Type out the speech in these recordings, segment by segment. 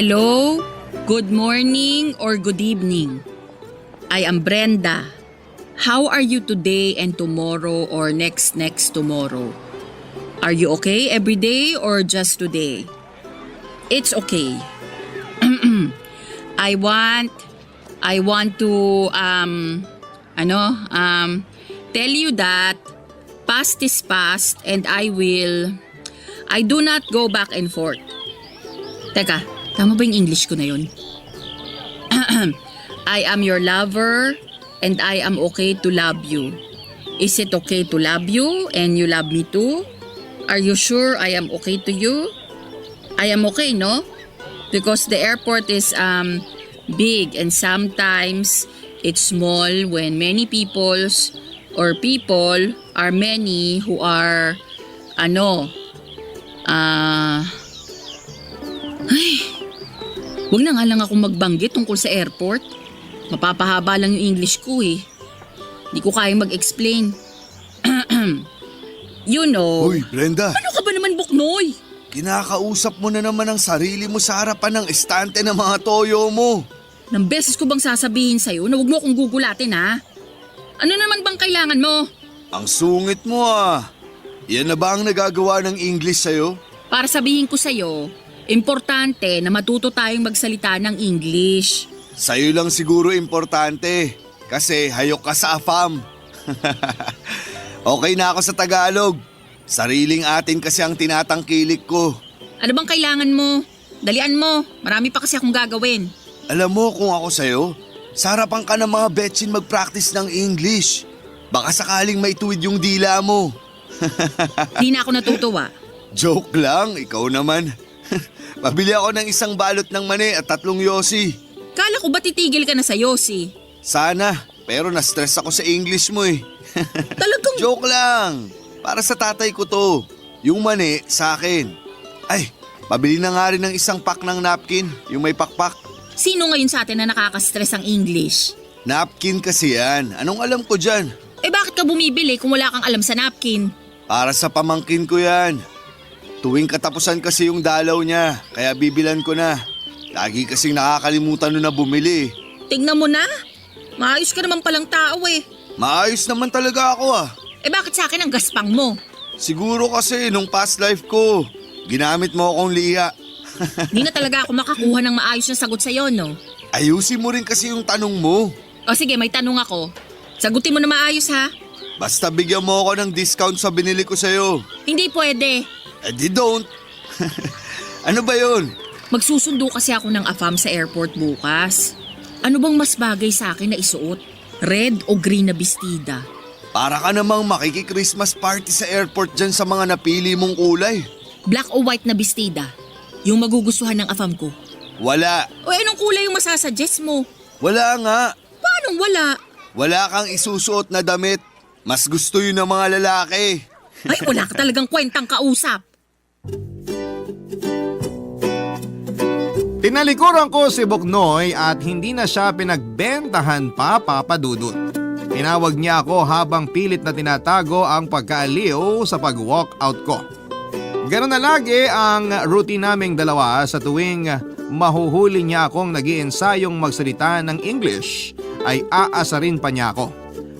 Hello, good morning or good evening. I am Brenda. How are you today and tomorrow or next tomorrow? Are you okay every day or just today? It's okay. I want to tell you that past is past and I do not go back and forth. Teka, tama ba yung English ko na yun? I am your lover and I am okay to love you. Is it okay to love you and you love me too? Are you sure I am okay to you? I am okay, no? Because the airport is big and sometimes it's small when many people are many who are Huwag na nga lang akong magbanggit tungkol sa airport. Mapapahaba lang yung English ko eh. Di ko kayang mag-explain. You know. Uy, Brenda. Ano ka ba naman, Buknoy? Kinakausap mo na naman ang sarili mo sa harapan ng estante ng mga toyo mo. Nang beses ko bang sasabihin sa'yo na huwag mo akong gugulatin ha? Ano naman bang kailangan mo? Ang sungit mo ah. Yan na ba ang nagagawa ng English sa'yo? Para sabihin ko sa'yo, importante na matuto tayong magsalita ng English. Sa'yo lang siguro importante kasi hayok ka sa AFAM. Okay na ako sa Tagalog. Sariling atin kasi ang tinatangkilik ko. Ano bang kailangan mo? Dalian mo, marami pa kasi akong gagawin. Alam mo kung ako sa'yo, sa harapan ka ng mga betchin mag-practice ng English. Baka sakaling maituwid yung dila mo. Di na ako natutuwa. Joke lang, ikaw naman. Pabili ako ng isang balot ng mani at 3 yosi. Kala ko ba titigil ka na sa yosi? Sana, pero na-stress ako sa English mo eh. Talagang… Joke lang, para sa tatay ko to. Yung mani sa akin. Ay, pabili na nga rin ng isang pack ng napkin, yung may pakpak. Sino ngayon sa atin na nakaka-stress ang English? Napkin kasi yan, anong alam ko dyan? Eh bakit ka bumibili kung wala kang alam sa napkin? Para sa pamangkin ko yan. Tuwing katapusan kasi yung dalaw niya, kaya bibilan ko na. Lagi kasing nakakalimutan nun na bumili. Tignan mo na, maayos ka naman palang tao eh. Maayos naman talaga ako ah. Eh bakit sa akin ang gaspang mo? Siguro kasi nung past life ko, ginamit mo akong liya. Di na talaga ako makakuha ng maayos na sagot sa'yo, no? Ayusin mo rin kasi yung tanong mo. O sige, may tanong ako. Sagutin mo na maayos ha. Basta bigyan mo ako ng discount sa binili ko sa'yo. Hindi pwede. Eh di don't. Ano ba yun? Magsusundo kasi ako ng AFAM sa airport bukas. Ano bang mas bagay sa akin na isuot? Red o green na bestida? Para ka namang makiki-Christmas party sa airport dyan sa mga napili mong kulay. Black o white na bestida? Yung magugustuhan ng AFAM ko? Wala. O anong kulay yung masasuggest mo? Wala nga. Paanong wala? Wala kang isusuot na damit. Mas gusto yun ng mga lalaki. Ay, wala ka talagang kwentang kausap. Tinalikuran ko si Buknoy at hindi na siya pinagbentahan pa, Papa Dudut. Tinawag niya ako habang pilit na tinatago ang pagkaaliw sa pag-walkout ko. Ganun na lagi ang routine naming dalawa sa tuwing mahuhuli niya akong nag-iensayong magsalita ng English ay aasarin pa niya ako.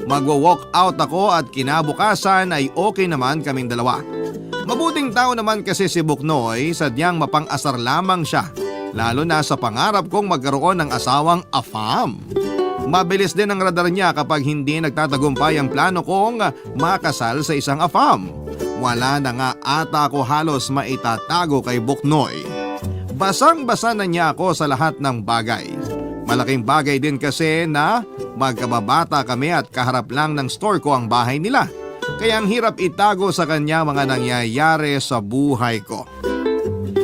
Magwo-walk out ako at kinabukasan ay okay naman kaming dalawa. Mabuting tao naman kasi si Buknoy, sadyang mapang-asar lamang siya. Lalo na sa pangarap kong magkaroon ng asawang AFAM. Mabilis din ang radar niya kapag hindi nagtatagumpay ang plano kong makasal sa isang AFAM. Wala na nga ata ako halos maitatago kay Buknoy. Basang-basa na niya ako sa lahat ng bagay. Malaking bagay din kasi na magkababata kami at kaharap lang ng store ko ang bahay nila. Kaya ang hirap itago sa kanya mga nangyayari sa buhay ko.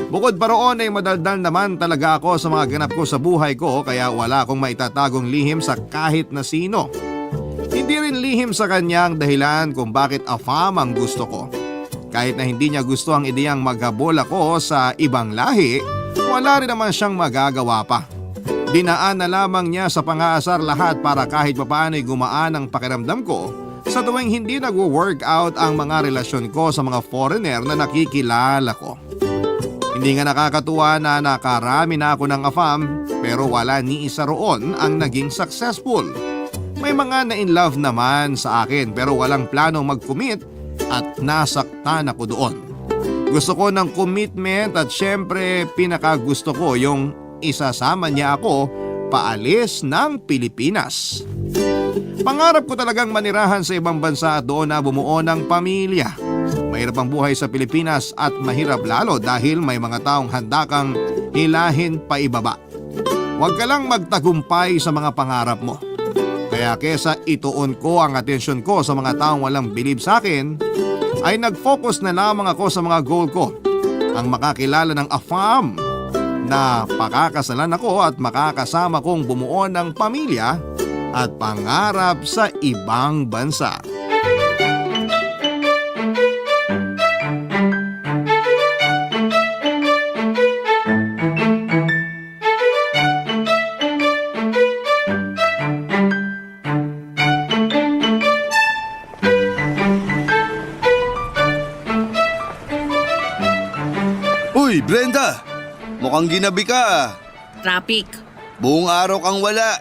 Bukod pa roon ay madaldal naman talaga ako sa mga ganap ko sa buhay ko kaya wala akong maitatagong lihim sa kahit na sino. Hindi rin lihim sa kanya ang dahilan kung bakit AFAM ang gusto ko. Kahit na hindi niya gusto ang ideyang maghabol ako sa ibang lahi, wala rin naman siyang magagawa pa. Dinaan na lamang niya sa pang-aasar lahat para kahit papaano'y gumaan ang pakiramdam ko sa tuwing hindi nagwo-work out ang mga relasyon ko sa mga foreigner na nakikilala ko. Hindi nga nakakatuwa na nakarami na ako ng AFAM pero wala ni isa roon ang naging successful. May mga na-in-love naman sa akin pero walang planong mag-commit at nasaktan ako doon. Gusto ko ng commitment at syempre pinakagusto ko yung isasama niya ako paalis ng Pilipinas. Pangarap ko talagang manirahan sa ibang bansa at doon na bumuo ng pamilya. Mahirap ang buhay sa Pilipinas at mahirap lalo dahil may mga taong handa kang hilahin pa ibaba. Huwag ka lang magtagumpay sa mga pangarap mo. Kaya kesa ituon ko ang atensyon ko sa mga taong walang bilib sa akin, ay nag-focus na lamang ako sa mga goal ko. Ang makakilala ng AFAM na pakakasalan ako at makakasama kong bumuo ng pamilya at pangarap sa ibang bansa. Uy, Brenda! Mukhang ginabi ka. Traffic. Buong araw kang wala.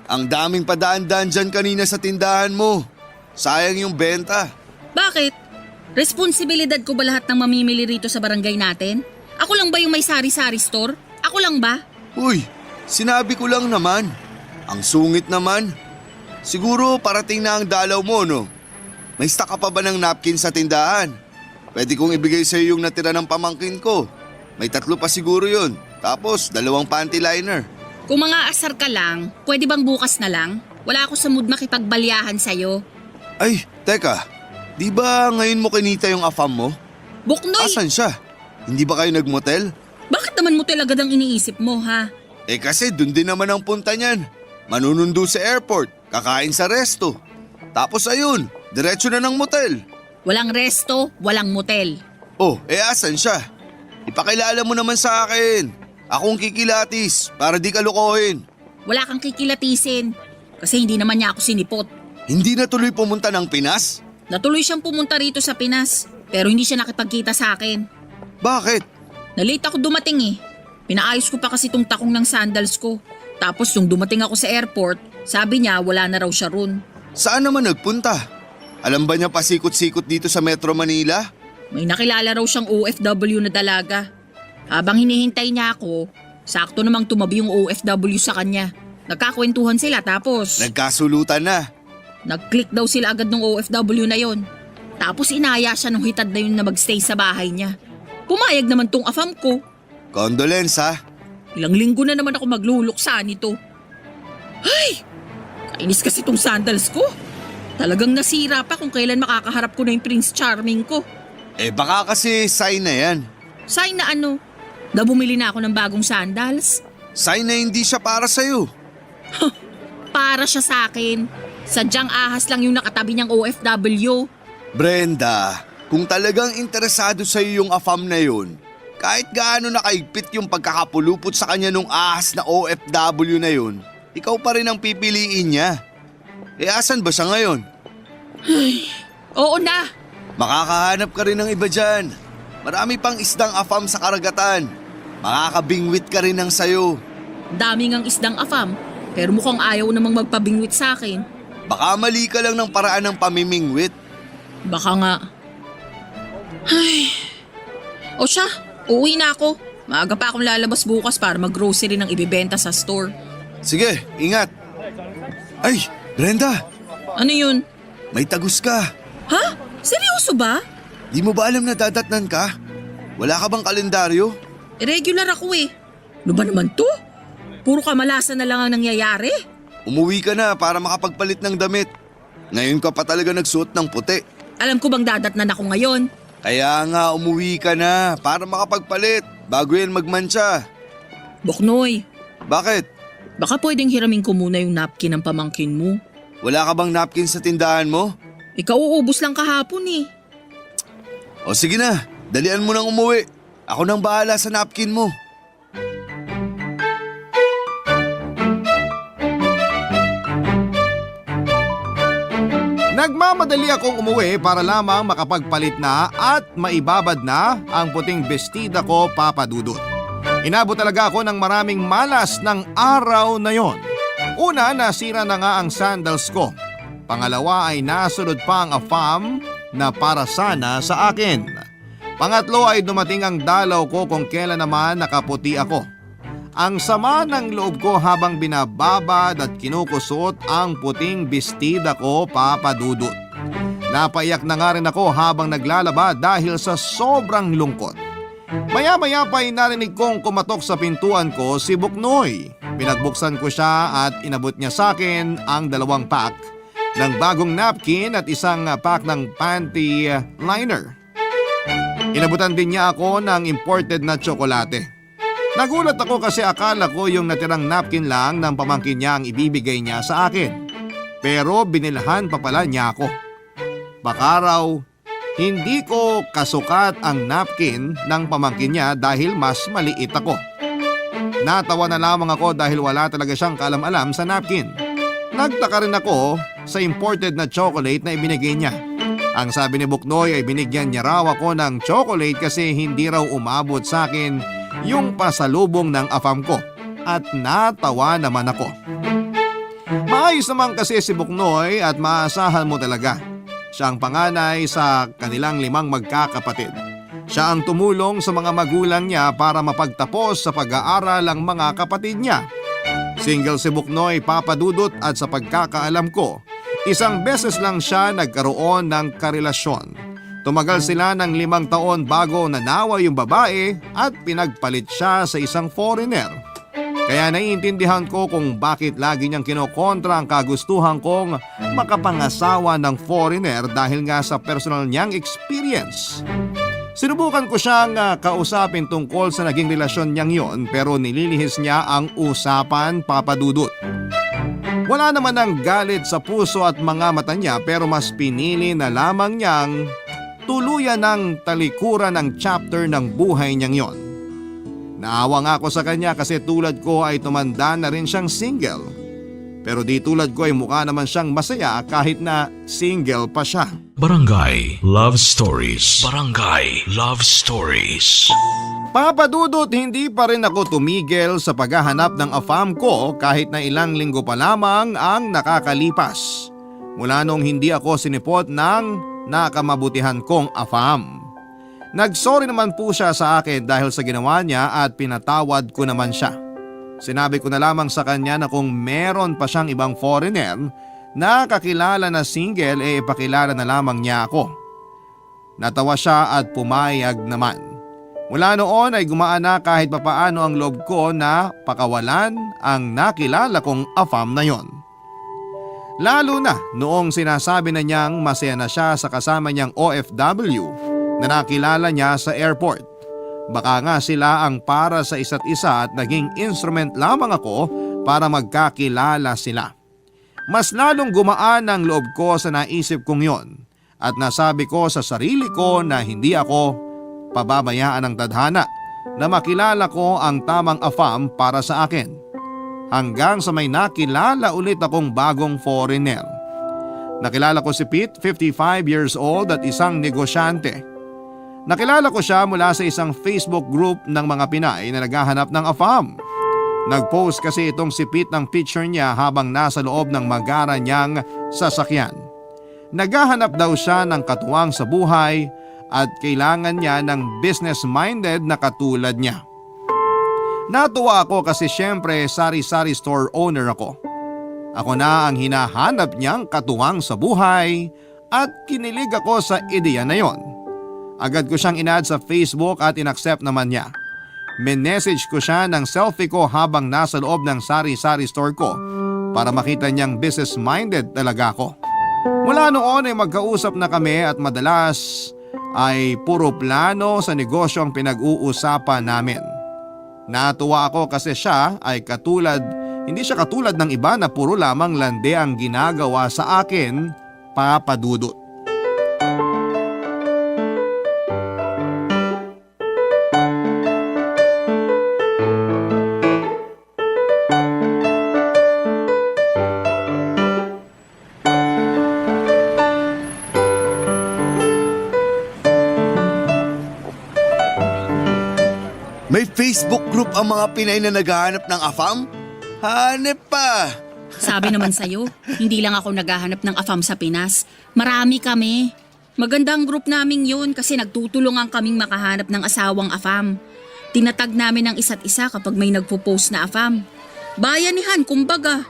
Ang daming padaan-daan dyan kanina sa tindahan mo. Sayang yung benta. Bakit? Responsibilidad ko ba lahat ng mamimili rito sa barangay natin? Ako lang ba yung may sari-sari store? Ako lang ba? Uy, sinabi ko lang naman. Ang sungit naman. Siguro parating na ang dalaw mo, no? May stock ka pa ba ng napkin sa tindahan? Pwede kong ibigay sa iyo yung natira ng pamangkin ko. May 3 pa siguro yun. Tapos 2 panty liner. Kung mga asar ka lang, pwede bang bukas na lang? Wala ako sa mood makipagbalyahan sa'yo. Ay, teka. Di ba ngayon mo kinita yung AFAM mo? Buknoy! Asan siya? Hindi ba kayo nagmotel? Bakit naman motel agad ang iniisip mo, ha? Eh kasi dun din naman ang punta niyan. Manunundo sa airport, kakain sa resto. Tapos ayun, diretso na ng motel. Walang resto, walang motel. Oh, eh asan siya? Ipakilala mo naman sa akin. Akong kikilatis para di ka lukohin. Wala kang kikilatisin. Kasi hindi naman niya ako sinipot. Hindi na tuloy pumunta ng Pinas? Natuloy siyang pumunta rito sa Pinas. Pero hindi siya nakipagkita sa akin. Bakit? Nalate ako dumating eh. Pinaayos ko pa kasi tong takong ng sandals ko. Tapos nung dumating ako sa airport, sabi niya wala na raw siya ron. Saan naman nagpunta? Alam ba niya pasikot-sikot dito sa Metro Manila? May nakilala raw siyang OFW na dalaga. Habang hinihintay niya ako, sakto namang tumabi yung OFW sa kanya. Nagkakwentuhan sila tapos Nagkasulutan na. nag-click daw sila agad ng OFW na yon. Tapos inaya siya nung hitad na yun na magstay sa bahay niya. Pumayag naman tong AFAM ko. Condolence ha. Ilang linggo na naman ako magluluksa nito. Ay! Kainis kasi tong sandals ko. Talagang nasira pa kung kailan makakaharap ko na yung Prince Charming ko. Eh baka kasi sign na yan. Sign na ano? Na bumili na ako ng bagong sandals? Sign na hindi siya para sa'yo. Para siya sa akin. Sadyang ahas lang yung nakatabi niyang OFW. Brenda, kung talagang interesado sa'yo yung AFAM na yun, kahit gaano nakaigpit yung pagkakapulupot sa kanya nung ahas na OFW na yun, ikaw pa rin ang pipiliin niya. Eh asan ba siya ngayon? Oo na. Makakahanap ka rin ng iba dyan. Marami pang isdang AFAM sa karagatan. Makakabingwit ka rin ng sayo. Daming ang isdang AFAM, pero mukhang ayaw namang magpabingwit sa akin. Baka mali ka lang ng paraan ng pamimingwit. Baka nga. Ay. O siya, uuwi na ako. Maaga pa akong lalabas bukas para mag-grocery ng ibibenta sa store. Sige, ingat. Ay, Brenda, Ano yun? may tagus ka. Ha? Seryoso ba? Di mo ba alam na dadatnan ka? Wala ka bang kalendaryo? Irregular ako eh. Ano ba naman to? Puro kamalasan na lang ang nangyayari. Umuwi ka na para makapagpalit ng damit. Ngayon ka pa talaga nagsuot ng puti. Alam ko bang dadatnan ako ngayon? Kaya nga umuwi ka na para makapagpalit bago yan magmantsa. Boknoy, Bakit? baka pwedeng hiramin ko muna yung napkin ng pamangkin mo. Wala ka bang napkin sa tindahan mo? Ikaw uubos lang kahapon eh. O sige na, dalian mo nang umuwi. Ako nang bahala sa napkin mo. Nagmamadali akong umuwi para lamang makapagpalit na at maibabad na ang puting bestida ko, Papa Dudut. Inabot talaga ako ng maraming malas ng araw na yon. Una, nasira na nga ang sandals ko. Pangalawa ay nasunod pa ang afam na para sana sa akin. Pangatlo ay dumating ang dalaw ko kung kailan naman nakaputi ako. Ang sama ng loob ko habang binababad at kinukusot ang puting bestida ko, Papa Dudut. Napaiyak na nga rin ako habang naglalaba dahil sa sobrang lungkot. Maya-maya pa ay narinig kong kumatok sa pintuan ko si Buknoy. Pinagbuksan ko siya at inabot niya sa akin ang 2 pack ng bagong napkin at isang pack ng panty liner. Inabutan din niya ako ng imported na tsokolate. Nagulat ako kasi akala ko yung natirang napkin lang ng pamangkin niya ang ibibigay niya sa akin. Pero binilhan pa pala niya ako. Baka raw hindi ko kasukat ang napkin ng pamangkin niya dahil mas maliit ako. Natawa na lamang ako dahil wala talaga siyang kaalam-alam sa napkin. Nagtaka rin ako sa imported na chocolate na ibinigay niya. Ang sabi ni Buknoy ay binigyan niya raw ako ng chocolate kasi hindi raw umabot sa akin yung pasalubong ng afam ko at natawa naman ako. Maayos naman kasi si Buknoy at maasahan mo talaga. Siya ang panganay sa kanilang 5 magkakapatid. Siya ang tumulong sa mga magulang niya para mapagtapos sa pag-aaral ang mga kapatid niya. Single si Buknoy, Papa Dudut, at sa pagkakaalam ko, 1 beses lang siya nagkaroon ng karelasyon. Tumagal sila ng 5 taon bago nanawa yung babae at pinagpalit siya sa isang foreigner. Kaya naiintindihan ko kung bakit lagi niyang kinokontra ang kagustuhan kong makapangasawa ng foreigner dahil nga sa personal niyang experience. Sinubukan ko siyang kausapin tungkol sa naging relasyon niyang yon pero nililihis niya ang usapan, Papa Dudut. Wala naman ang galit sa puso at mga mata niya pero mas pinili na lamang niyang tuluyan ng talikuran ng chapter ng buhay niyang yon. Naawa nga ako sa kanya kasi tulad ko ay tumanda na rin siyang single. Pero di tulad ko ay mukha naman siyang masaya kahit na single pa siya. Barangay Love Stories. Barangay Love Stories. Papa Dudut, hindi pa rin ako tumigil sa paghahanap ng afam ko kahit na ilang linggo pa lamang ang nakakalipas. Mula nung hindi ako sinipot ng nakamabutihan kong afam. Nagsorry naman po siya sa akin dahil sa ginawa niya at pinatawad ko naman siya. Sinabi ko na lamang sa kanya na kung meron pa siyang ibang foreigner na kakilala na single ipakilala na lamang niya ako. Natawa siya at pumayag naman. Mula noon ay gumaan na kahit papaano ang loob ko na pakawalan ang nakilala kong afam na yon. Lalo na noong sinasabi na niyang masaya na siya sa kasama niyang OFW na nakilala niya sa airport. Baka nga sila ang para sa isa't isa at naging instrument lamang ako para magkakilala sila. Mas lalong gumaan ang loob ko sa naisip kong yon at nasabi ko sa sarili ko na hindi ako pababayaan ng tadhana na makilala ko ang tamang afam para sa akin. Hanggang sa may nakilala ulit akong bagong foreigner. Nakilala ko si Pete, 55 years old at isang negosyante. Nakilala ko siya mula sa isang Facebook group ng mga Pinay na naghahanap ng afam. Nag-post kasi itong si Pete ng picture niya habang nasa loob ng magara niyang sasakyan. Naghahanap daw siya ng katuwang sa buhay at kailangan niya ng business-minded na katulad niya. Natuwa ako kasi syempre sari-sari store owner ako. Ako na ang hinahanap niyang katuwang sa buhay at kinilig ako sa ideya na yon. Agad ko siyang in-add sa Facebook at in-accept naman niya. Minessage ko siya ng selfie ko habang nasa loob ng sari-sari store ko para makita niyang business-minded talaga ako. Mula noon ay magkausap na kami at madalas ay puro plano sa negosyo ang pinag-uusapan namin. Natuwa ako kasi siya ay hindi siya katulad ng iba na puro lamang lande ang ginagawa sa akin, Papa Dudut. Facebook group ang mga Pinay na naghahanap ng AFAM? Hanep pa! Sabi naman sa'yo, hindi lang ako naghahanap ng AFAM sa Pinas. Marami kami. Magandang group naming yun kasi nagtutulungan kaming makahanap ng asawang AFAM. Tinatag namin ang isa't isa kapag may nagpo-post na AFAM. Bayanihan, kumbaga.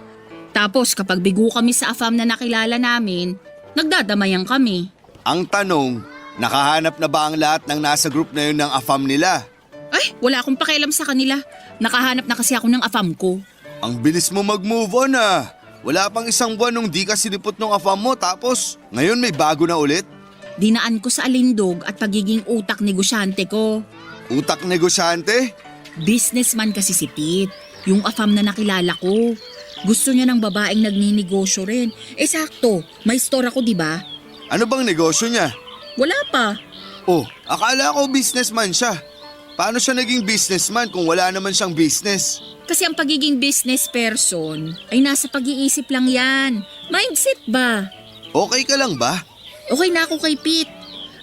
Tapos kapag bigo kami sa AFAM na nakilala namin, nagdadamayan kami. Ang tanong, nakahanap na ba ang lahat ng nasa group na yun ng AFAM nila? Ay, wala akong pakialam sa kanila. Nakahanap na kasi ako ng AFAM ko. Ang bilis mo mag-move on ah. Wala pang isang buwan nung di ka sinipot ng AFAM mo tapos ngayon may bago na ulit? Dinaan ko sa alindog at pagiging utak negosyante ko. Utak negosyante? Businessman kasi si Pete, yung AFAM na nakilala ko. Gusto niya ng babaeng nagninegosyo rin. Sakto, may store ako diba? Ano bang negosyo niya? Wala pa. Oh, akala ko businessman siya. Paano siya naging businessman kung wala naman siyang business? Kasi ang pagiging business person ay nasa pag-iisip lang yan. Mindset ba? Okay ka lang ba? Okay na ako kay Pete.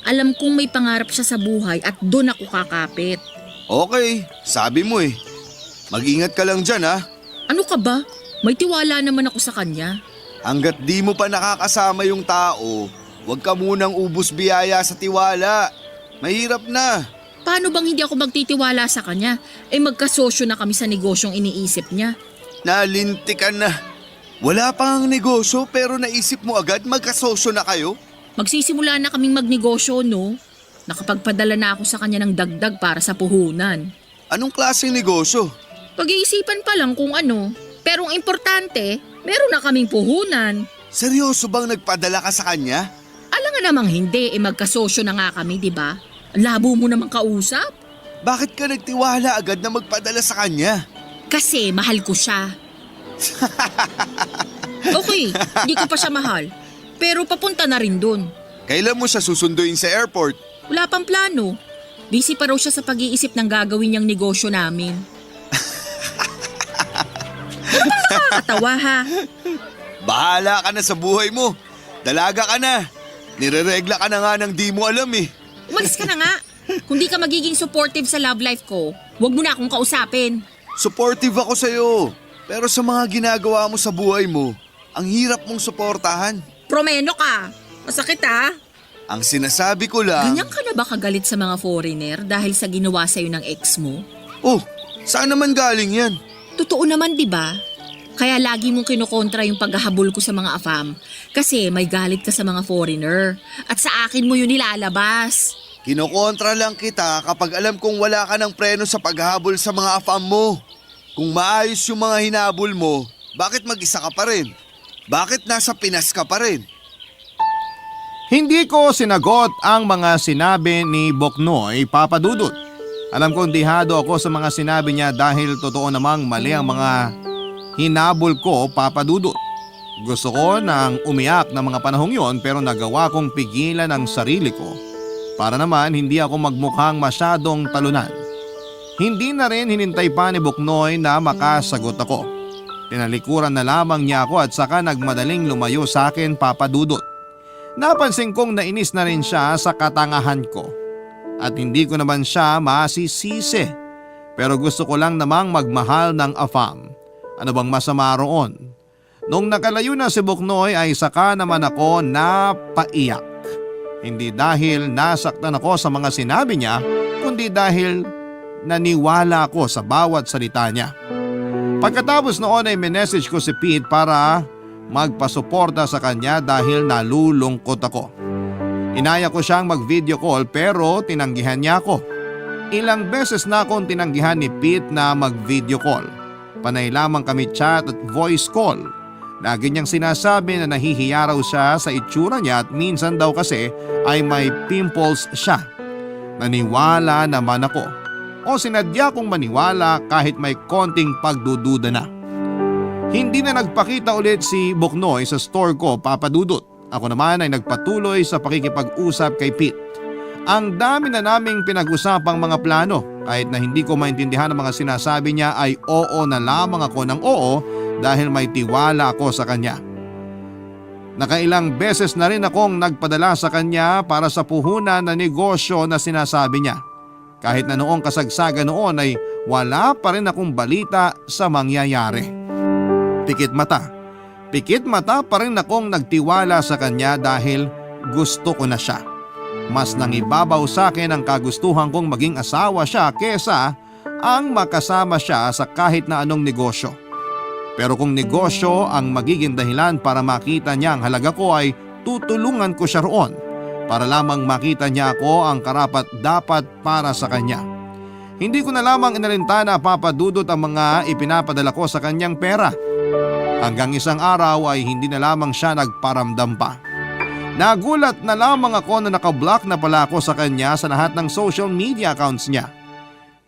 Alam kong may pangarap siya sa buhay at doon ako kakapit. Okay, sabi mo eh. Mag-ingat ka lang dyan ha. Ano ka ba? May tiwala naman ako sa kanya. Hanggat di mo pa nakakasama yung tao, huwag ka munang ubus biyaya sa tiwala. Mahirap na. Paano bang hindi ako magtitiwala sa kanya? Magkasosyo na kami sa negosyong iniisip niya. Nalintikan na. Wala pang negosyo pero naisip mo agad magkasosyo na kayo? Magsisimula na kaming magnegosyo, no? Nakapagpadala na ako sa kanya ng dagdag para sa puhunan. Anong klaseng negosyo? Pag-iisipan pa lang kung ano. Pero ang importante, meron na kaming puhunan. Seryoso bang nagpadala ka sa kanya? Alam nga namang hindi, magkasosyo na nga kami, di ba? Ang labo mo namang kausap. Bakit ka nagtiwala agad na magpadala sa kanya? Kasi mahal ko siya. Okay, hindi ko pa siya mahal. Pero papunta na rin dun. Kailan mo siya susunduin sa airport? Wala pang plano. Busy pa raw siya sa pag-iisip ng gagawin niyang negosyo namin. Ano ba nakakatawa ha? Bahala ka na sa buhay mo. Dalaga ka na. Nireregla ka na nga ng di mo alam eh. Umalis ka na nga. Kung di ka magiging supportive sa love life ko, huwag mo na akong kausapin. Supportive ako sa'yo. Pero sa mga ginagawa mo sa buhay mo, ang hirap mong suportahan. Promeno ka. Masakit ha? Ang sinasabi ko lang… Ganyan ka na ba kagalit sa mga foreigner dahil sa ginawa sa'yo ng ex mo? Oh, saan naman galing yan? Totoo naman, di ba? Kaya lagi mong kinukontra yung paghahabol ko sa mga AFAM kasi may galit ka sa mga foreigner at sa akin mo yun nilalabas. Kinokontra lang kita kapag alam kong wala ka ng preno sa paghahabol sa mga AFAM mo. Kung maayos yung mga hinabol mo, bakit mag-isa ka pa rin? Bakit nasa Pinas ka pa rin? Hindi ko sinagot ang mga sinabi ni Boknoy Papadudut. Alam kong dihado ako sa mga sinabi niya dahil totoo namang mali ang mga hinabol ko, Papadudut. Gusto ko nang umiyak ng mga panahong yon pero nagawa kong pigilan ang sarili ko para naman hindi ako magmukhang masyadong talunan. Hindi na rin hinintay pa ni Boknoy na makasagot ako. Tinalikuran na lamang niya ako at saka nagmadaling lumayo sa akin, Papadudut. Napansin kong nainis na rin siya sa katangahan ko at hindi ko naman siya masisisi. Pero gusto ko lang namang magmahal ng AFAM. Ano bang masama roon? Nung nakalayo na si Boknoy ay saka naman ako napaiyak. Hindi dahil nasaktan ako sa mga sinabi niya, kundi dahil naniwala ako sa bawat salita niya. Pagkatapos noon ay minessage ko si Pete para magpasuporta sa kanya dahil nalulungkot ako. Inaya ko siyang mag-video call pero tinanggihan niya ako. Ilang beses na akong tinanggihan ni Pete na mag-video call. Panay lamang kami chat at voice call. Lagi niyang sinasabi na nahihiya raw siya sa itsura niya at minsan daw kasi ay may pimples siya. Naniwala naman ako. O sinadya kong maniwala kahit may konting pagdududa na. Hindi na nagpakita ulit si Boknoy sa store ko, Papadudut. Ako naman ay nagpatuloy sa pakikipag-usap kay Pete. Ang dami na naming pinag-usapang mga plano. Kahit na hindi ko maintindihan ang mga sinasabi niya ay oo na lamang ako ng oo dahil may tiwala ako sa kanya. Nakailang beses na rin akong nagpadala sa kanya para sa puhunan na negosyo na sinasabi niya. kahit na noong kasagsagan noon ay wala pa rin akong balita sa mangyayari. Pikit mata pa rin akong nagtiwala sa kanya dahil gusto ko na siya. Mas nangibabaw sa akin ang kagustuhan kong maging asawa siya kesa ang makasama siya sa kahit na anong negosyo. Pero kung negosyo ang magiging dahilan para makita niya ang halaga ko ay tutulungan ko siya roon para lamang makita niya ako ang karapat dapat para sa kanya. Hindi ko na lamang inalintana papadudot ang mga ipinapadala ko sa kanyang pera. Hanggang isang araw ay hindi na lamang siya nagparamdam pa. Nagulat na lamang ako na nakablock na pala ako sa kanya sa lahat ng social media accounts niya.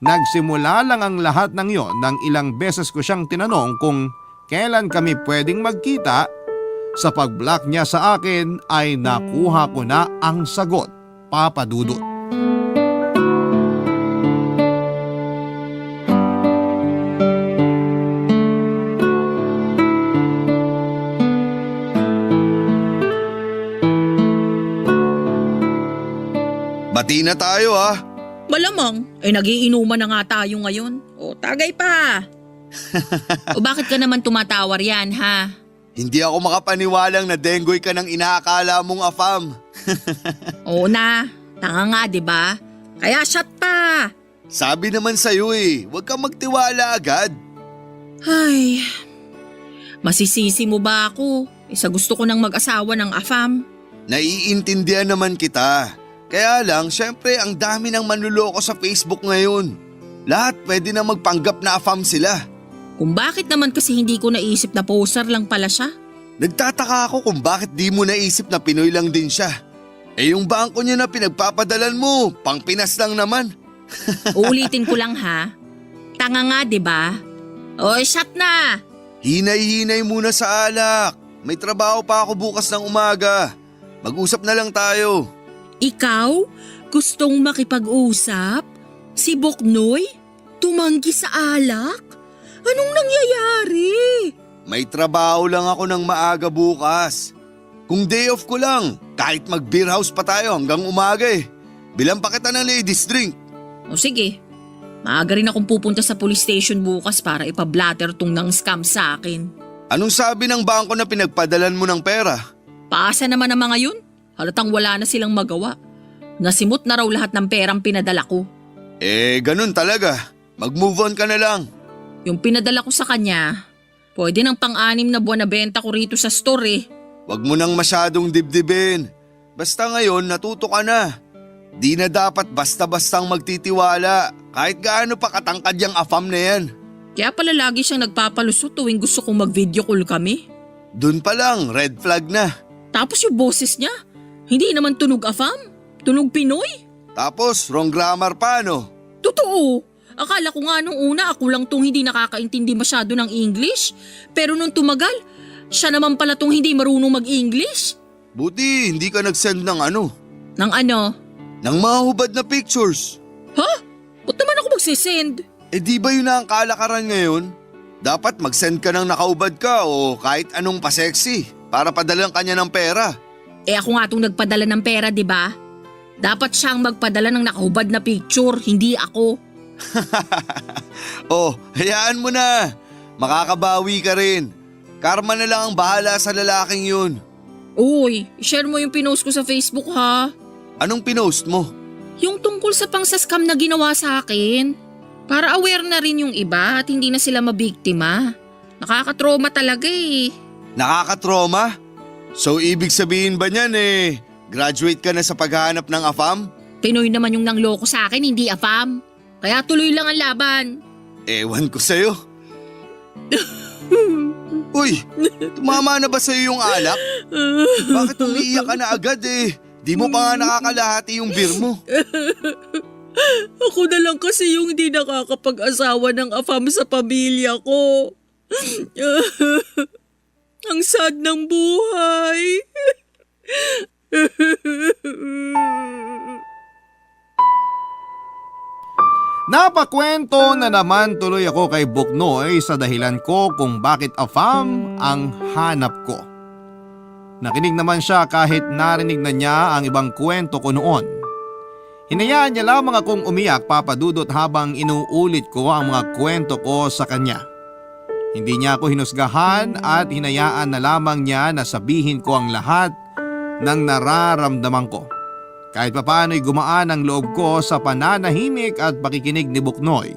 Nagsimula lang ang lahat ng yon nang ilang beses ko siyang tinanong kung kailan kami pwedeng magkita. Sa pag-block niya sa akin ay nakuha ko na ang sagot, Papa Dudut. Bati na tayo ha. Malamang, nagiinuman na nga tayo ngayon. O, tagay pa. O bakit ka naman tumatawar yan, ha? Hindi ako makapaniwalang na denggoy ka ng inaakala mong afam. Oo na, tanga nga, di ba? Kaya shot pa. Sabi naman sa'yo huwag kang magtiwala agad. Ay, masisisi mo ba ako? Sa gusto ko nang mag-asawa ng afam. Naiintindihan naman kita. Kaya lang, syempre ang dami ng manluloko sa Facebook ngayon. Lahat pwede na magpanggap na afam sila. Kung bakit naman kasi hindi ko naisip na poser lang pala siya? Nagtataka ako kung bakit di mo naisip na Pinoy lang din siya. Yung bangko niya na pinagpapadalan mo, pang Pinas lang naman. Uulitin ko lang ha. Tanga nga, di ba? O, shot na! Hinay-hinay muna sa alak. May trabaho pa ako bukas ng umaga. Mag-usap na lang tayo. Ikaw? Gustong makipag-usap? Si Boknoy? Tumanggi sa alak? Anong nangyayari? May trabaho lang ako ng maaga bukas. Kung day off ko lang, kahit mag-beer house pa tayo hanggang umaga Bilang pa kita ng ladies drink. O sige, maaga rin akong pupunta sa police station bukas para ipablatter tong nang scam sa akin. Anong sabi ng bangko na pinagpadalan mo ng pera? Paasa naman ang mga yun. Halatang wala na silang magawa. Nasimot na raw lahat ng perang pinadala ko. Ganun talaga. Mag-move on ka na lang. Yung pinadala ko sa kanya, pwede ng pang-anim na buwan na benta ko rito sa store Wag mo nang masyadong dibdibin. Basta ngayon natuto ka na. Di na dapat basta-bastang magtitiwala kahit gaano pa katangkad yung afam na yan. Kaya pala lagi siyang nagpapalusot tuwing gusto kong mag-video call kami. Dun pa lang, red flag na. Tapos yung boses niya, hindi naman tunog afam, tunog Pinoy. Tapos, wrong grammar pa no? Totoo. Akala ko nga nung una ako lang tong hindi nakakaintindi masyado ng English. Pero nung tumagal, siya naman pala tong hindi marunong mag-English. Buti hindi ka nag-send ng ano? Nang ano? Ng mga hubad na pictures. Ha? Ba't naman ako magsisend? Di ba yun na ang kalakaran ngayon? Dapat mag-send ka ng nakaubad ka o kahit anong pa-sexy para padalang kanya ng pera. Ako nga itong nagpadala ng pera, di ba? Dapat siyang magpadala ng nakahubad na picture, hindi ako. Hayaan mo na. Makakabawi ka rin. Karma na lang ang bahala sa lalaking yun. Uy, share mo yung pinost ko sa Facebook ha. Anong pinost mo? Yung tungkol sa pangsaskam na ginawa sa akin. Para aware na rin yung iba at hindi na sila mabiktima. Nakakatrauma talaga Nakakatrauma? So ibig sabihin ba niyan graduate ka na sa paghahanap ng afam? Pinoy naman yung nangloko sa akin, hindi afam. Kaya tuloy lang ang laban. Ewan ko sa'yo. Uy, tumama na ba sa'yo yung alak? Bakit umiiyak ka na agad Di mo pa nga nakakalahati yung beer mo. Ako na lang kasi yung hindi nakakapag-asawa ng afam sa pamilya ko. Ang sad ng buhay. Napakwento na naman tuloy ako kay Buknoy sa dahilan ko kung bakit afam ang hanap ko. Nakinig naman siya kahit narinig na niya ang ibang kwento ko noon. Hinayaan niya lamang akong umiyak, Papa Dudut, habang inuulit ko ang mga kwento ko sa kanya. Hindi niya ako hinusgahan at hinayaan na lamang niya na sabihin ko ang lahat ng nararamdaman ko. Kahit papaano'y gumaan ang loob ko sa pananahimik at pakikinig ni Buknoy.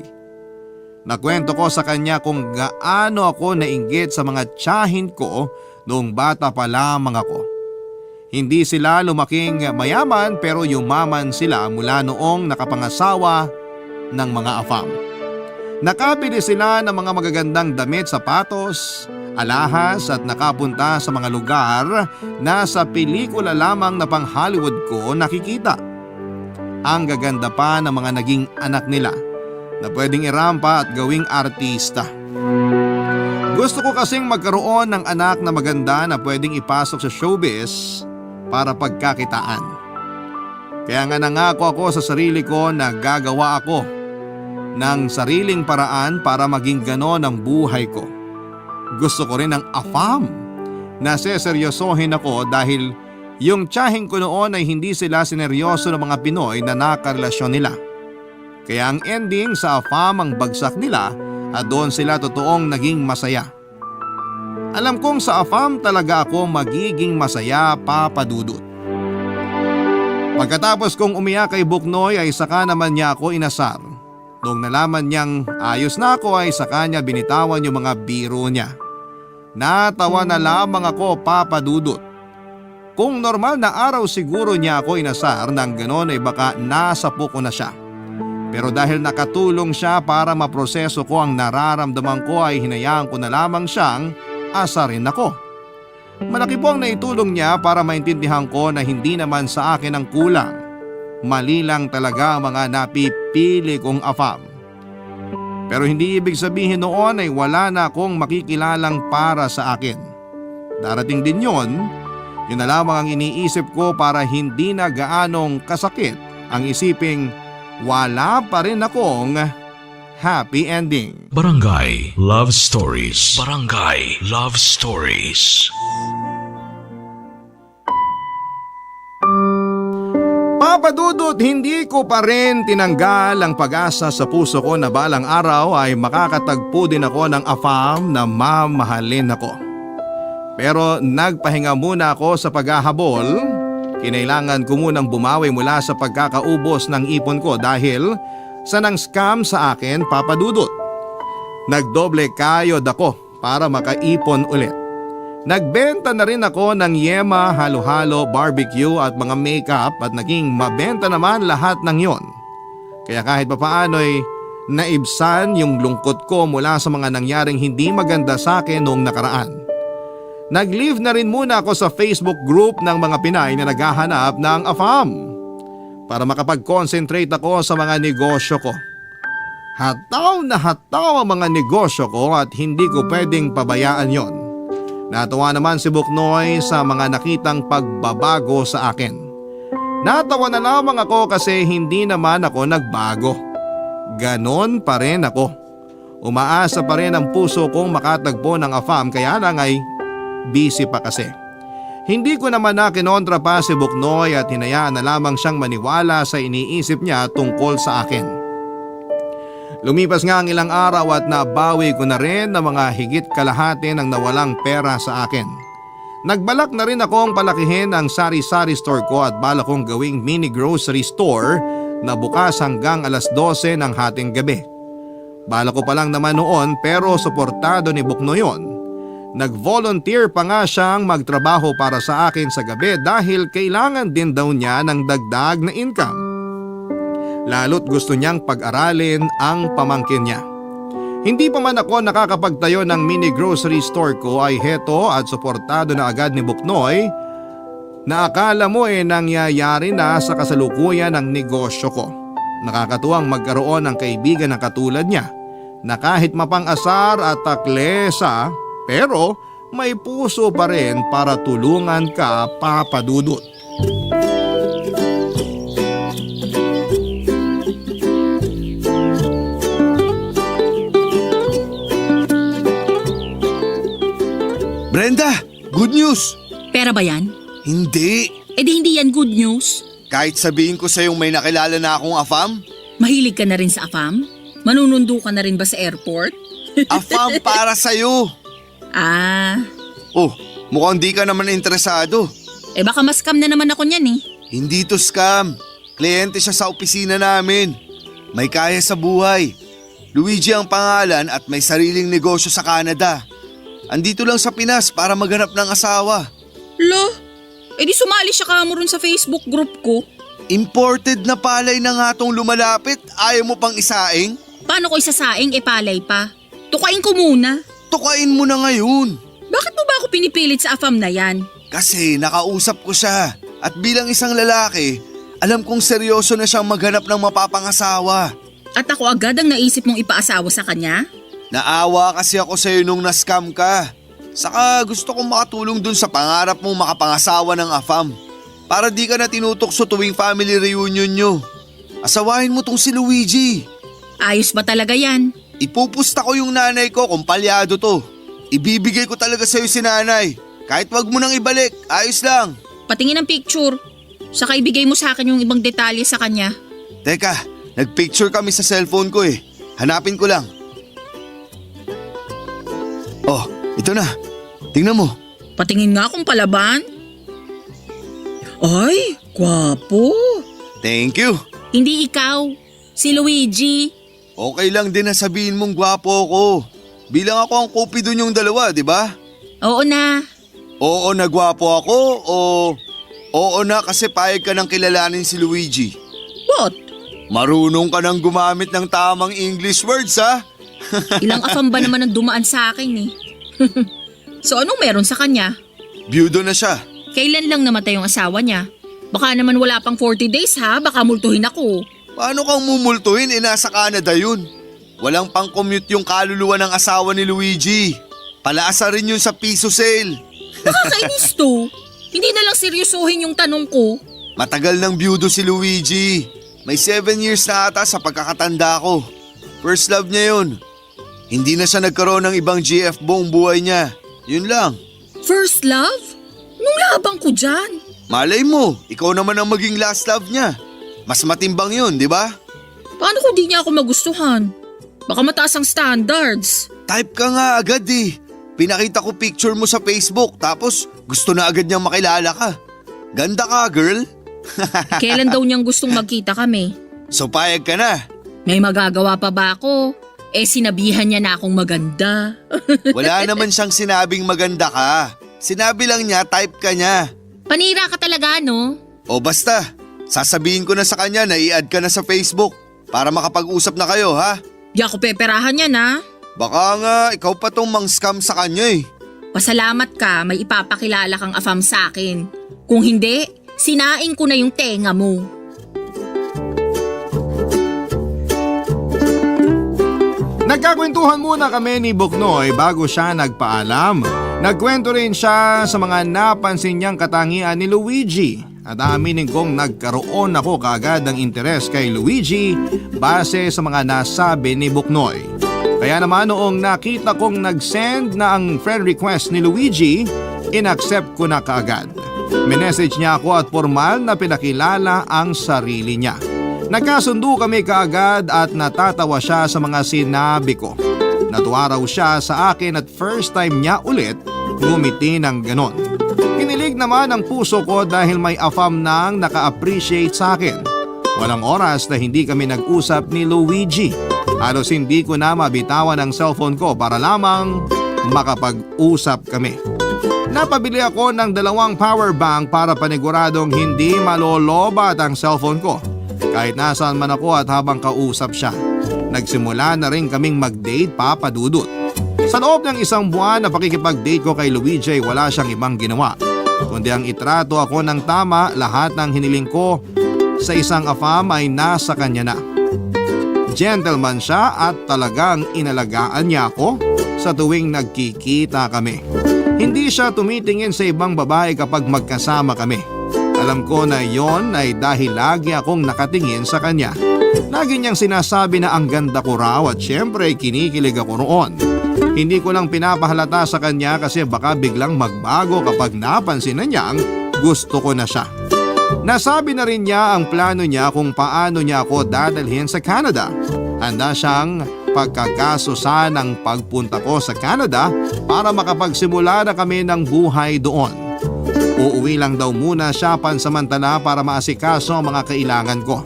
Nakwento ko sa kanya kung gaano ako nainggit sa mga tiyahin ko noong bata pa lamang ako. Hindi sila lumaking mayaman pero yumaman sila mula noong nakapangasawa ng mga afam. Nakabili sila ng mga magagandang damit, sapatos, alahas at nakapunta sa mga lugar na sa pelikula lamang na pang Hollywood ko nakikita. Ang gaganda pa ng mga naging anak nila na pwedeng irampa at gawing artista. Gusto ko kasing magkaroon ng anak na maganda na pwedeng ipasok sa showbiz para pagkakitaan. Kaya nga nangako ako sa sarili ko na gagawa ako ng sariling paraan para maging ganon ang buhay ko. Gusto ko rin ng afam na seseryosohin ako dahil yung tiyahin ko noon ay hindi sila sineryoso ng mga Pinoy na nakarelasyon nila. Kaya ang ending sa afam ang bagsak nila at doon sila totoong naging masaya. Alam kong sa afam talaga ako magiging masaya, Papa Dudut. Pagkatapos kong umiyak kay Buknoy ay saka naman niya ako inasar. Noong nalaman niyang ayos na ako ay sa kanya binitawan yung mga biro niya. Natawa na lamang ako, Papa Dudut. Kung normal na araw siguro niya ako inasar nang ganon ay baka nasapo ko na siya. Pero dahil nakatulong siya para maproseso ko ang nararamdaman ko ay hinayaan ko na lamang siyang asarin ako. Malaki po ang naitulong niya para maintindihan ko na hindi naman sa akin ang kulang. Mali lang talaga ang mga napipili kong afam. Pero hindi ibig sabihin noon ay wala na akong makikilalang para sa akin. Darating din yun na lamang ang iniisip ko para hindi na gaanong kasakit ang isiping wala pa rin akong happy ending. Barangay Love Stories. Barangay Love Stories. Papa Dudut, hindi ko pa rin tinanggal ang pag-asa sa puso ko na balang araw ay makakatagpo din ako ng afam na mamahalin ako. Pero nagpahinga muna ako sa paghahabol. Kinailangan ko munang bumawi mula sa pagkakaubos ng ipon ko dahil sa nang scam sa akin, Papa Dudut. Nagdoble kayod ako para makaipon ulit. Nagbenta na rin ako ng yema, halo-halo, barbecue at mga makeup at naging mabenta naman lahat ng yon. Kaya kahit papaano'y naibsan yung lungkot ko mula sa mga nangyaring hindi maganda sa akin noong nakaraan. Nag-leave na rin muna ako sa Facebook group ng mga Pinay na naghahanap ng afam para makapag-concentrate ako sa mga negosyo ko. Hataw na hataw ang mga negosyo ko at hindi ko pwedeng pabayaan yon. Natawa naman si Buknoy sa mga nakitang pagbabago sa akin. Natawa na lamang ako kasi hindi naman ako nagbago. Ganon pa rin ako. Umaasa pa rin ang puso kong makatagpo ng afam kaya lang ay busy pa kasi. Hindi ko naman na kinontra pa si Buknoy at hinayaan na lamang siyang maniwala sa iniisip niya tungkol sa akin. Lumipas nga ang ilang araw at nabawi ko na rin ng mga higit kalahati ng nawalang pera sa akin. Nagbalak na rin akong palakihin ang sari-sari store ko at balak kong gawing mini grocery store na bukas hanggang alas 12 ng hating gabi. Balak ko pa lang naman noon pero suportado ni Buknoy yon. Nag-volunteer pa nga siyang magtrabaho para sa akin sa gabi dahil kailangan din daw niya ng dagdag na income. Lalo't gusto niyang pag-aralin ang pamangkin niya. Hindi pa man ako nakakapagtayo ng mini grocery store ko ay heto at suportado na agad ni Buknoy na akala mo nangyayari na sa kasalukuyan ng negosyo ko. Nakakatuwang magkaroon ng kaibigan na katulad niya na kahit mapang-asar at taklesa pero may puso pa rin para tulungan ka, Papa Dudut. Brenda, good news! Pera ba yan? Hindi. Eh di hindi yan good news. Kahit sabihin ko sa'yong may nakilala na akong afam? Mahilig ka na rin sa AFAM? Manunundo ka na rin ba sa airport? Afam para sa'yo! Ah, Oh, mukhang di ka naman interesado. baka ma-scam na naman ako niyan eh. Hindi to scam. Kliyente siya sa opisina namin. May kaya sa buhay. Luigi ang pangalan at may sariling negosyo sa Canada. Andito lang sa Pinas para maghanap ng asawa. Lo, di sumali siya kamo ron sa Facebook group ko. Imported na palay na nga tong lumalapit. Ayaw mo pang isaing? Paano ko isasaing palay pa? Tukain ko muna. Tukain mo na ngayon. Bakit mo ba ako pinipilit sa AFAM na yan? Kasi nakausap ko siya. At bilang isang lalaki, alam kong seryoso na siyang maghanap ng mapapangasawa. At ako agad ang naisip mong ipaasawa sa kanya? Naawa kasi ako sa'yo nung na-scam ka. Saka gusto kong makatulong dun sa pangarap mong makapangasawa ng AFAM. Para di ka na tinutokso tuwing family reunion nyo. Asawahin mo tong si Luigi. Ayos ba talaga yan? Ipupusta ko yung nanay ko kung palyado to. Ibibigay ko talaga sa'yo si nanay. Kahit wag mo nang ibalik, ayos lang. Patingin ang picture. Saka ibigay mo sa akin yung ibang detalye sa kanya. Teka, nagpicture kami sa cellphone ko eh. Hanapin ko lang. Oh, ito na. Tingnan mo. Patingin nga kung palaban. Ay, gwapo. Thank you. Hindi ikaw, si Luigi. Okay lang din na sabihin mong gwapo ako. Bilang ako ang kupido niyong dalawa, di ba? Oo na. Oo na gwapo ako o oo na kasi payag ka nang kilalanin si Luigi. What? Marunong ka nang gumamit ng tamang English words ha? Ilang AFAM ba naman ang dumaan sa akin eh. So anong meron sa kanya? Byudo na siya. Kailan lang namatay yung asawa niya? Baka naman wala pang 40 days ha, baka multuhin ako. Paano kang mumultuhin nasa Canada yun? Walang pang-commute yung kaluluwa ng asawa ni Luigi. Palaasa rin yun sa piso sale. Nakakainis to. Hindi na lang seryosohin yung tanong ko. Matagal ng byudo si Luigi. May 7 years na ata sa pagkakatanda ko. First love niya yun. Hindi na siya nagkaroon ng ibang GF buong buhay niya. Yun lang. First love? Nung labang ko dyan. Malay mo, ikaw naman ang maging last love niya. Mas matimbang yun, di ba? Paano kung di niya ako magustuhan? Baka mataas ang standards. Type ka nga agad eh. Pinakita ko picture mo sa Facebook tapos gusto na agad niyang makilala ka. Ganda ka, girl. Kailan daw niyang gustong magkita kami? So payag ka na. May magagawa pa ba ako? Sinabihan niya na akong maganda. Wala naman siyang sinabing maganda ka. Sinabi lang niya type ka niya. Panira ka talaga, no? O basta, sasabihin ko na sa kanya na i-add ka na sa Facebook para makapag-usap na kayo ha. Di ako peperahan niya na. Baka nga ikaw pa tong mang-scam sa kanya eh. Pasalamat ka, may ipapakilala kang AFAM sa akin. Kung hindi, sinaing ko na yung tenga mo. Nagkakwentuhan muna kami ni Buknoy bago siya nagpaalam. Nagkwento rin siya sa mga napansin niyang katangian ni Luigi at aminin kong nagkaroon ako kaagad ng interes kay Luigi base sa mga nasabi ni Buknoy. Kaya naman noong nakita kong nag-send na ang friend request ni Luigi, inaccept ko na kaagad. Minessage niya ako at formal na pinakilala ang sarili niya. Nagkasundo kami kaagad at natatawa siya sa mga sinabi ko. Natuwa raw siya sa akin at first time niya ulit ngumiti ng ganon. Kinilig naman ang puso ko dahil may AFAM nang naka-appreciate sa akin. Walang oras na hindi kami nag-usap ni Luigi. Halos hindi ko na mabitawan ang cellphone ko para lamang makapag-usap kami. Napabili ako ng 2 power bank para paniguradong hindi malolobat ang cellphone ko. Kahit nasaan man ako at habang kausap siya. Nagsimula na rin kaming mag-date papadudot. Sa loob ng 1 buwan na pakikipag-date ko kay Luigi ay wala siyang ibang ginawa. Kundi ang itrato ako ng tama, lahat ng hiniling ko sa isang AFAM ay nasa kanya na. Gentleman siya at talagang inalagaan niya ako sa tuwing nagkikita kami. Hindi siya tumitingin sa ibang babae kapag magkasama kami. Alam ko na yon ay dahil lagi akong nakatingin sa kanya. Lagi niyang sinasabi na ang ganda ko raw at syempre kinikilig ako roon. Hindi ko lang pinapahalata sa kanya kasi baka biglang magbago kapag napansin na niyang gusto ko na siya. Nasabi na rin niya ang plano niya kung paano niya ako dadalhin sa Canada. Handa siyang pagkakasusa ng pagpunta ko sa Canada para makapagsimula na kami ng buhay doon. Uuwi lang daw muna siya pansamantala para maasikaso ang mga kailangan ko.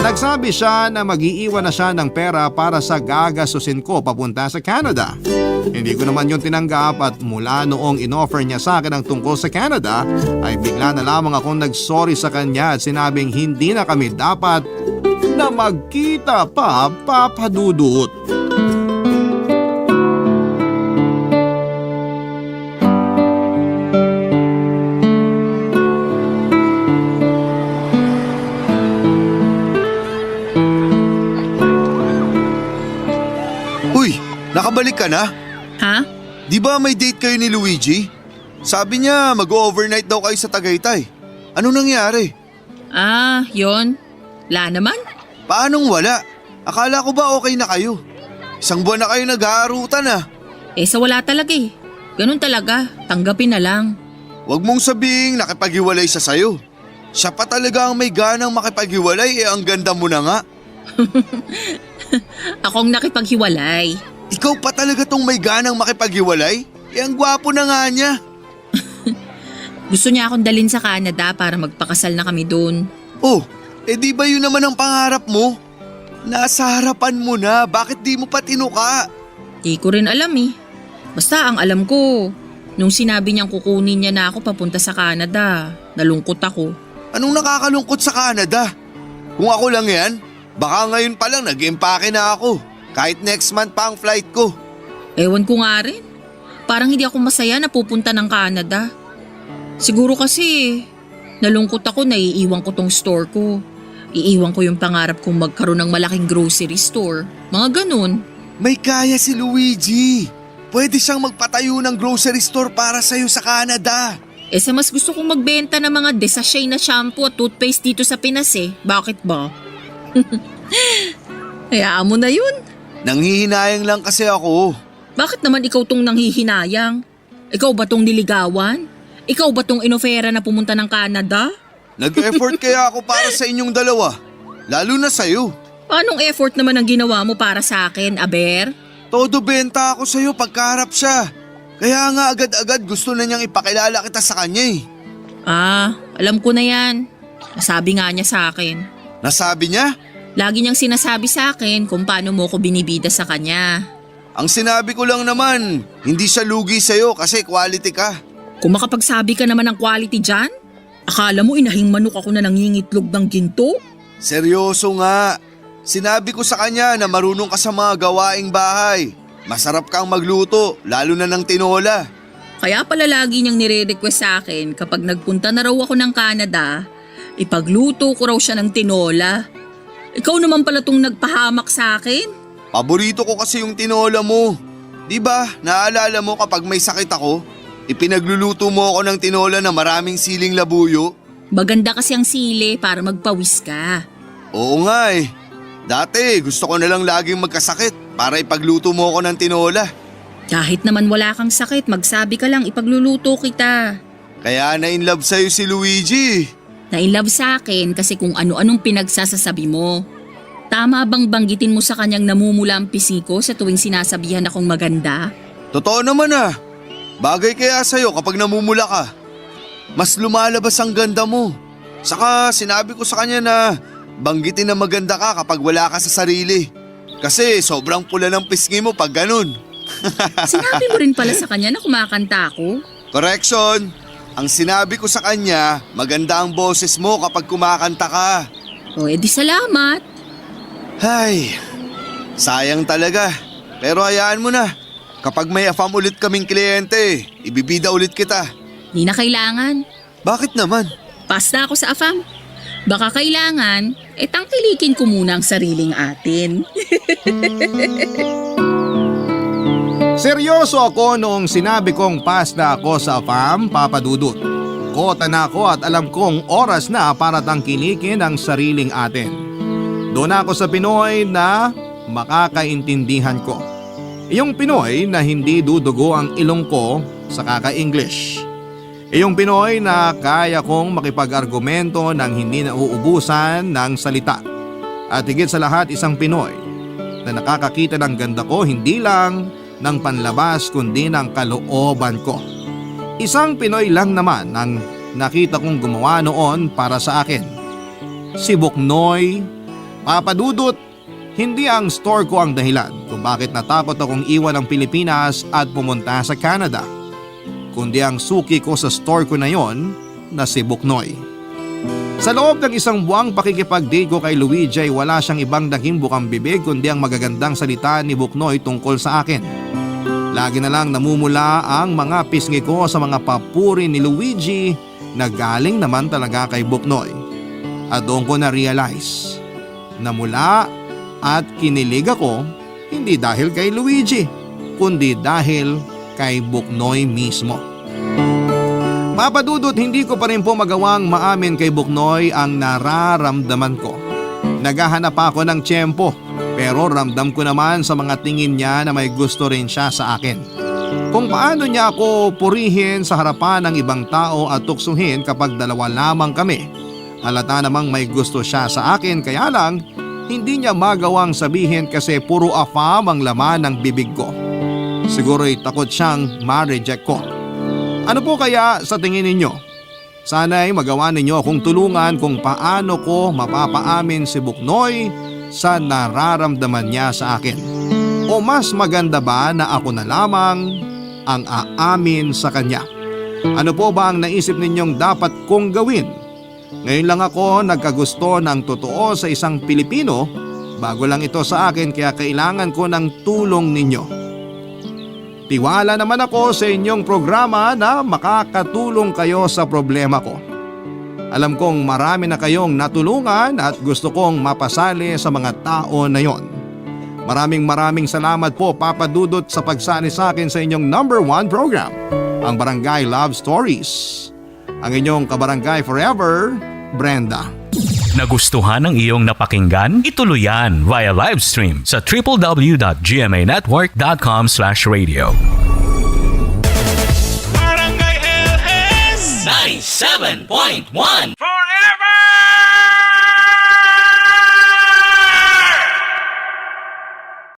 Nagsabi siya na mag-iiwan na siya ng pera para sa gagastusin ko papunta sa Canada. Hindi ko naman yun tinanggap at mula noong inoffer niya sa akin ang tungkol sa Canada ay bigla na lamang akong nagsorry sa kanya at sinabing hindi na kami dapat na magkita pa, Papa Dudut. Uy, nakabalik ka na? Ha? Di ba may date kayo ni Luigi? Sabi niya mag-overnight daw kayo sa Tagaytay. Anong nangyari? Ah, yon. La naman? Paanong wala? Akala ko ba okay na kayo? Isang buwan na kayo nag-aarutan ah. Sa wala talaga eh. Ganun talaga, tanggapin na lang. Huwag mong sabihing nakipaghiwalay siya sa'yo. Siya pa talaga ang may ganang makipaghiwalay ang ganda mo na nga. Akong nakipaghiwalay. Ikaw pa talaga tong may ganang makipaghiwalay? Ang gwapo na nga niya. Gusto niya akong dalhin sa Canada para magpakasal na kami doon. Oh, di ba yun naman ang pangarap mo? Nasa harapan mo na, bakit di mo pa tinuka? Di ko rin alam eh. Basta ang alam ko, nung sinabi niyang kukunin niya na ako papunta sa Canada, nalungkot ako. Anong nakakalungkot sa Canada? Kung ako lang yan, baka ngayon pa lang nag-empake na ako. Kahit next month pa ang flight ko. Ewan ko nga rin. Parang hindi ako masaya na pupunta ng Canada. Siguro kasi nalungkot ako na iiwan ko tong store ko. Iiwan ko yung pangarap kong magkaroon ng malaking grocery store. Mga ganun. May kaya si Luigi. Pwede siyang magpatayo ng grocery store para sa'yo sa Canada. Sa mas gusto kong magbenta ng mga desashay na shampoo at toothpaste dito sa Pinas eh. Bakit ba? Hayaan mo na yun. Nanghihinayang lang kasi ako. Bakit naman ikaw tong nanghihinayang? Ikaw ba tong niligawan? Ikaw ba tong inofera na pumunta ng Canada? Nag-effort kaya ako para sa inyong dalawa. Lalo na sa'yo. Anong effort naman ang ginawa mo para sa akin, Aber? Todo benta ako sa'yo pagkaharap siya. Kaya nga agad-agad gusto na niyang ipakilala kita sa kanya eh. Ah, alam ko na yan. Nasabi nga niya sa akin. Nasabi niya? Lagi niyang sinasabi sa akin kung paano mo ko binibida sa kanya. Ang sinabi ko lang naman, hindi siya lugi sa'yo kasi quality ka. Kung makapagsabi ka naman ng quality dyan, akala mo inahing manok ako na nangingitlog ng ginto? Seryoso nga. Sinabi ko sa kanya na marunong ka sa mga gawaing bahay. Masarap kang magluto, lalo na ng tinola. Kaya pala lagi niyang nire-request sa akin kapag nagpunta na raw ako ng Canada, ipagluto ko raw siya ng tinola. Ikaw naman pala tong nagpahamak sa akin? Paborito ko kasi yung tinola mo. Di ba, naalala mo kapag may sakit ako, ipinagluluto mo ako ng tinola na maraming siling labuyo? Maganda kasi ang sili para magpawis ka. Oo nga eh. Dati gusto ko na lang laging magkasakit para ipagluto mo ako ng tinola. Kahit naman wala kang sakit, magsabi ka lang ipagluluto kita. Kaya na-inlove sa'yo si Luigi. Na-inlove sa akin kasi kung ano-anong pinagsasasabi mo. Tama bang banggitin mo sa kanyang namumula ang pisiko sa tuwing sinasabihan akong maganda? Totoo naman ah. Bagay kaya sa'yo kapag namumula ka. Mas lumalabas ang ganda mo. Saka sinabi ko sa kanya na banggitin na maganda ka kapag wala ka sa sarili. Kasi sobrang pula ng pisngi mo pag ganun. Sinabi mo rin pala sa kanya na kumakanta ako? Correction! Ang sinabi ko sa kanya, maganda ang boses mo kapag kumakanta ka. O edi salamat. Ay, sayang talaga. Pero hayaan mo na. Kapag may afam ulit kaming kliyente, ibibida ulit kita. Di na kailangan. Bakit naman? Pass na ako sa AFAM. Baka kailangan, tangkilikin ko muna ang sariling atin. Seryoso ako noong sinabi kong pass na ako sa AFAM, Papa Dudut. Kota na ako at alam kong oras na para tangkilikin ang sariling atin. Doon ako sa Pinoy na makakaintindihan ko. Yung Pinoy na hindi dudugo ang ilong ko sa kaka-English. Iyong Pinoy na kaya kong makipag-argumento ng hindi nauubusan ng salita. At higit sa lahat isang Pinoy na nakakakita ng ganda ko hindi lang ng panlabas kundi ng kalooban ko. Isang Pinoy lang naman ang nakita kong gumawa noon para sa akin. Si Buknoy. Papa Dudut, hindi ang store ko ang dahilan kung bakit natakot akong iwan ang Pilipinas at pumunta sa Canada, kundi ang suki ko sa store ko na yon na si Buknoy. Sa loob ng isang buwang pakikipag-date ko kay Luigi ay wala siyang ibang naging bukang bibig kundi ang magagandang salita ni Buknoy tungkol sa akin. Lagi na lang namumula ang mga pisngi ko sa mga papuri ni Luigi na galing naman talaga kay Buknoy. At doon ko na-realize na mula at kinilig ako hindi dahil kay Luigi kundi dahil kay Buknoy mismo. Papa Dudut, hindi ko pa rin po magawang maamin kay Buknoy ang nararamdaman ko. Naghahanap ako ng tiyempo pero ramdam ko naman sa mga tingin niya na may gusto rin siya sa akin. Kung paano niya ako purihin sa harapan ng ibang tao at tuksuhin kapag dalawa lamang kami. Halata namang may gusto siya sa akin kaya lang hindi niya magawang sabihin kasi puro afam ang laman ng bibig ko. Siguro'y takot siyang ma-reject ko. Ano po kaya sa tingin ninyo? Sana'y magawa ninyo akong tulungan kung paano ko mapapaamin si Buknoy sa nararamdaman niya sa akin. O mas maganda ba na ako na lamang ang aamin sa kanya? Ano po ba ang naisip ninyong dapat kong gawin? Ngayon lang ako nagkagusto ng totoo sa isang Pilipino. Bago lang ito sa akin kaya kailangan ko ng tulong ninyo. Tiwala naman ako sa inyong programa na makakatulong kayo sa problema ko. Alam kong marami na kayong natulungan at gusto kong mapasali sa mga tao na yon. Maraming salamat po Papa Dudut sa pagsali sa akin sa inyong #1 program, ang Barangay Love Stories. Ang inyong kabarangay forever, Brenda. Nagustuhan ng iyong napakinggan? Ituloy yan via live stream sa www.gmanetwork.com/radio. Barangay LS 97.1 For